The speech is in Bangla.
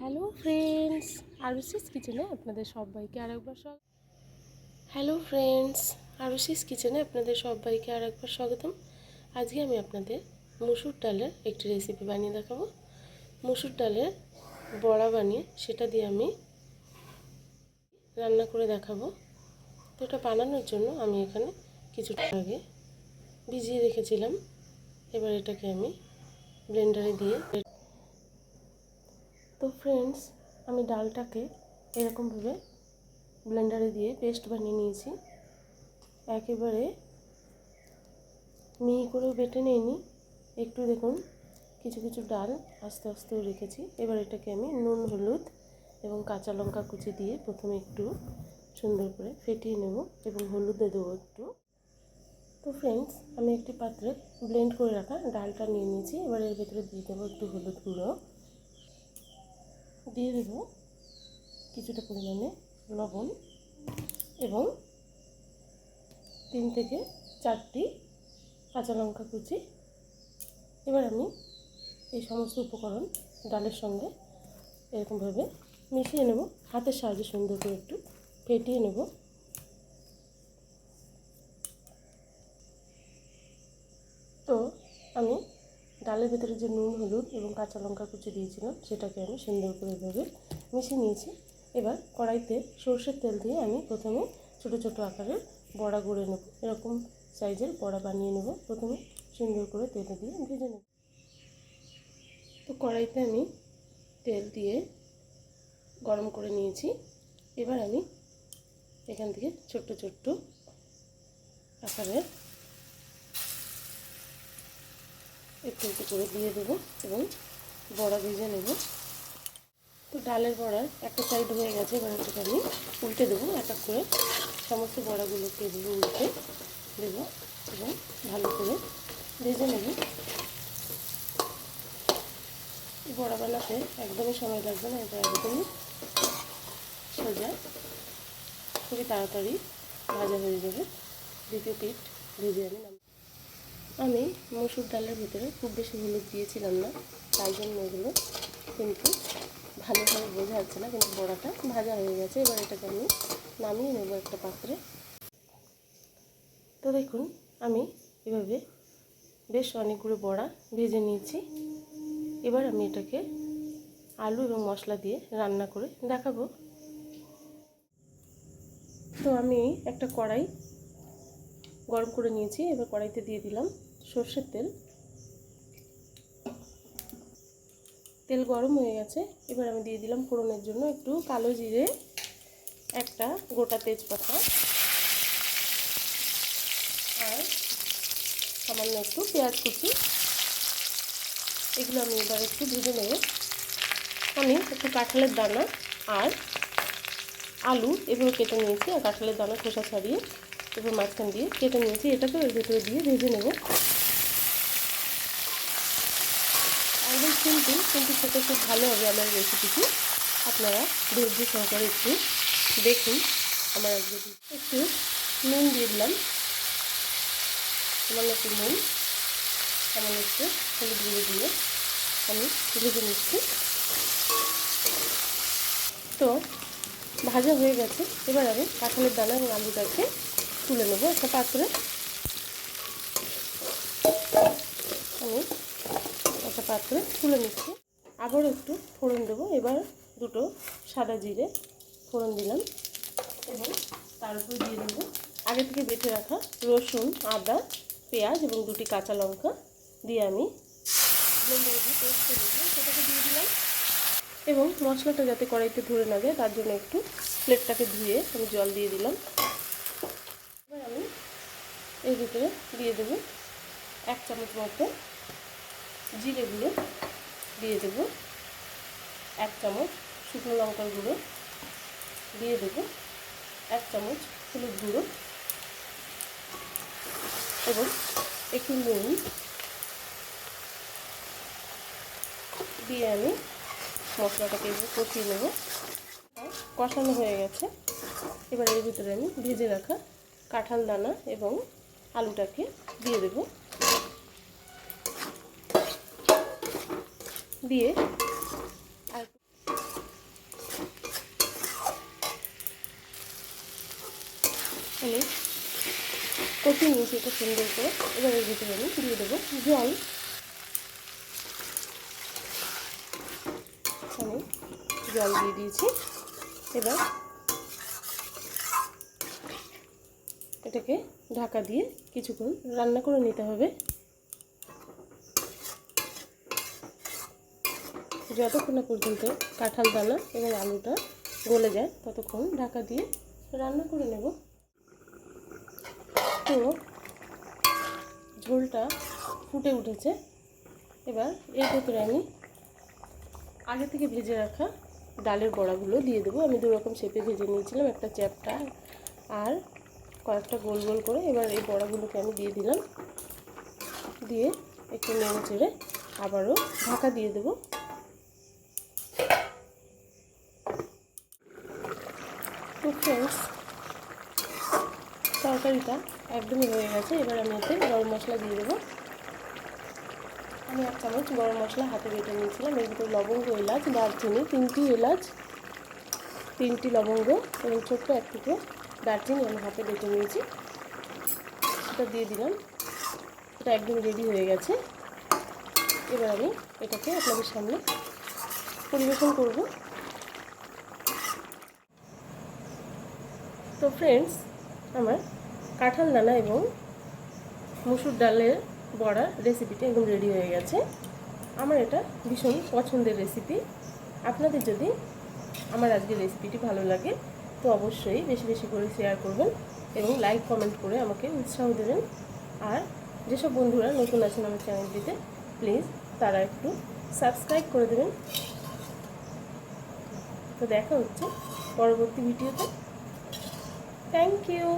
হ্যালো ফ্রেন্ডস, আরুষিস কিচেনে আপনাদের সবাইকে আরেকবার স্বাগতম। আজকে আমি আপনাদের মসুর ডালের একটি রেসিপি বানিয়ে দেখাবো। মসুর ডালের বড়া বানিয়ে সেটা দিয়ে আমি রান্না করে দেখাবো। তো এটা বানানোর জন্য আমি এখানে কিছুটা আগে ভিজিয়ে রেখেছিলাম। এবার এটাকে আমি ব্লেন্ডারে দিয়ে ফ্রেন্ডস, আমি ডালটাকে এরকমভাবে ব্লেন্ডারে দিয়ে পেস্ট বানিয়ে নিয়েছি। একেবারে মিহি করেও বেটে নিইনি, একটু দেখুন কিছু কিছু ডাল আস্তে আস্তেও রেখেছি। এবার এটাকে আমি নুন, হলুদ এবং কাঁচা লঙ্কা কুচি দিয়ে প্রথমে একটু সুন্দর করে ফেটিয়ে নেব এবং হলুদে দেবো একটু। তো ফ্রেন্ডস, আমি একটি পাত্রে ব্লেন্ড করে রাখা ডালটা নিয়ে নিয়েছি। এবার এর ভেতরে দিয়ে দেবো একটু হলুদ গুঁড়ো, দিয়ে দেবো কিছুটা পরিমাণে লবণ এবং 3 থেকে 4টি কাঁচা লঙ্কা কুচি। এবার আমি এই সমস্ত উপকরণ ডালের সঙ্গে এরকমভাবে মিশিয়ে নেব, হাতের সাহায্যে সুন্দর করে একটু ফেটিয়ে নেব। তো আমি ডালের ভেতরে যে নুন, হলুদ এবং কাঁচা লঙ্কা কুচি দিয়েছিলাম সেটাকে আমি সুন্দর করে এভাবে মিশিয়ে নিয়েছি। এবার কড়াইতে সরষের তেল দিয়ে আমি প্রথমে ছোট ছোট আকারের বড়া গড়ে নেব। এরকম সাইজের বড়া বানিয়ে নেব। প্রথমে সুন্দর করে তেলে দিয়ে ভেজে নেব। তো কড়াইতে আমি তেল দিয়ে গরম করে নিয়েছি। এবার আমি এখান থেকে ছোট্ট ছোট্ট আকারের একটু একটু করে দিয়ে দেবো এবং বড়া ভেজে নেব। তো ডালের বড়ার একটা সাইড হয়ে গেছে, এবার এটাকে আমি উল্টে দেবো। এক এক করে সমস্ত বড়াগুলোকে এগুলো উল্টে দেবো এবং ভালো করে ভেজে নেব। এই বড়া বানাতে একদমই সময় লাগবে না, এটা একদমই সোজা, খুবই তাড়াতাড়ি ভাজা হয়ে যাবে। দ্বিতীয় পিঠ ভেজে আমি মসুর ডালের ভিতরে খুব বেশি হলুদ দিয়েছিলাম না, তাই জন্য এগুলো কিন্তু ভালোভাবে বোঝা যাচ্ছে না, কিন্তু বড়াটা ভাজা হয়ে গেছে। এবার এটাকে আমি নামিয়ে নেব একটা পাত্রে। তো দেখুন, আমি এভাবে বেশ অনেকগুলো বড়া ভেজে নিয়েছি। এবার আমি এটাকে আলু এবং মশলা দিয়ে রান্না করে দেখাবো। তো আমি একটা কড়াই গরম করে নিয়েছি। এবার কড়াইতে দিয়ে দিলাম সর্ষের তেল। তেল গরম হয়ে গেছে। এবার আমি দিয়ে দিলাম ফোড়নের জন্য একটু কালো জিরে, একটা গোটা তেজপাতা আর সামান্য একটু পেঁয়াজ কুচি। এগুলো আমি এবার একটু ভেজে নেব। আমি একটু কাঁঠালের দানা আর আলু এগুলো কেটে নিয়েছি, আর কাঁঠালের দানা খোসা ছাড়িয়ে এবার মাঝখান দিয়ে কেটে নিয়েছি। এটাকেও এর ভেতরে দিয়ে ভেজে নেব। একদম সিম্পল, কিন্তু খেতে খুব ভালো হবে আমার রেসিপিটি। আপনারা ধৈর্য সহকারে একটু দেখুন। আমার একটু নুন দিয়ে দিলাম, সামান্য একটু নুন, সামান্য একটু হলুদ গুঁড়ো দিয়ে আমি ভেজে নিচ্ছি। তো ভাজা হয়ে গেছে। এবার আমি কাঁঠালের দানা এবং আলুটাকে তুলে নেব একটা পাত্রে। আমি একটা পাত্রে তুলে নিচ্ছি। আবারও একটু ফোড়ন দেবো। এবার দুটো সাদা জিরে ফোড়ন দিলাম এবং তার উপর দিয়ে দেবো আগে থেকে বেটে রাখা রসুন, আদা, পেঁয়াজ এবং 2টি কাঁচা লঙ্কা দিয়ে আমি ব্লেন্ডারে দিয়ে পেস্ট করে দেবো, সেটাকে দিয়ে দিলাম। এবং মশলাটা যাতে কড়াইতে ধরে না যায় তার জন্য একটু প্লেটটাকে ধুয়ে আমি জল দিয়ে দিলাম। এবার আমি এর ভিতরে দিয়ে দেবো 1 চামচ মতো জিরে গুঁড়ো, দিয়ে দেবো 1 চামচ শুকনো লঙ্কার গুঁড়ো, দিয়ে দেবো 1 চামচ হলুদ গুঁড়ো এবং একটু নুন দিয়ে আমি মশলাটাকে কষিয়ে নেব। কষানো হয়ে গেছে। এবার এর ভিতরে আমি ভেজে রাখা কাঁঠাল দানা এবং আলুটাকে দিয়ে দেব, দিয়ে আর কষিয়ে নিয়েছি এটা সুন্দর করে। এবার এর ভিতরে আমি দিয়ে দেবো জল। আমি জল দিয়ে দিয়েছি। এবার এটাকে ঢাকা দিয়ে কিছুক্ষণ রান্না করে নিতে হবে, যতক্ষণ না পর্যন্ত কাঁঠাল দানা এবং আলুটা গলে যায় ততক্ষণ ঢাকা দিয়ে রান্না করে নেব। তো ঝোলটা ফুটে উঠেছে। এবার এর ভেতরে আমি আগে থেকে ভেজে রাখা ডালের বড়াগুলো দিয়ে দেবো। আমি দুরকম শেপে ভেজে নিয়েছিলাম, একটা চ্যাপ্টা আর কয়েকটা গোল গোল করে। এবার এই বড়াগুলোকে আমি দিয়ে দিলাম, দিয়ে একটু নেড়ে চেড়ে আবারও ঢাকা দিয়ে দেবো। তো ফ্রেন্ডস, তরকারিটা একদমই হয়ে গেছে। এবার আমি এতে গরম মশলা দিয়ে দেবো। আমি 1 চামচ গরম মশলা হাতে বেটে নিয়েছিলাম। এর ভিতরে লবঙ্গ, এলাচ, দারচিনি, 3টি এলাচ, 3টি লবঙ্গ এবং ছোট্ট 1 টুকরো দারচিনি আমি হাতে বেটে নিয়েছি, সেটা দিয়ে দিলাম। এটা একদম রেডি হয়ে গেছে। এবার আমি এটাকে আপনাদের সামনে পরিবেশন করব। তো ফ্রেন্ডস, আমার কাঁঠাল দানা এবং মসুর ডালের বড়ার রেসিপিটা একদম রেডি হয়ে গেছে। আমার এটা ভীষণ পছন্দের রেসিপি। আপনাদের যদি আমার আজকের রেসিপিটি ভালো লাগে তো অবশ্যই বেশি বেশি করে শেয়ার করবেন এবং লাইক কমেন্ট করে আমাকে উৎসাহ দেবেন। আর যেসব বন্ধুরা নতুন আছেন আমার চ্যানেলটিতে, প্লিজ তারা একটু সাবস্ক্রাইব করে দেবেন। তো দেখা হচ্ছে পরবর্তী ভিডিওতে। Thank you.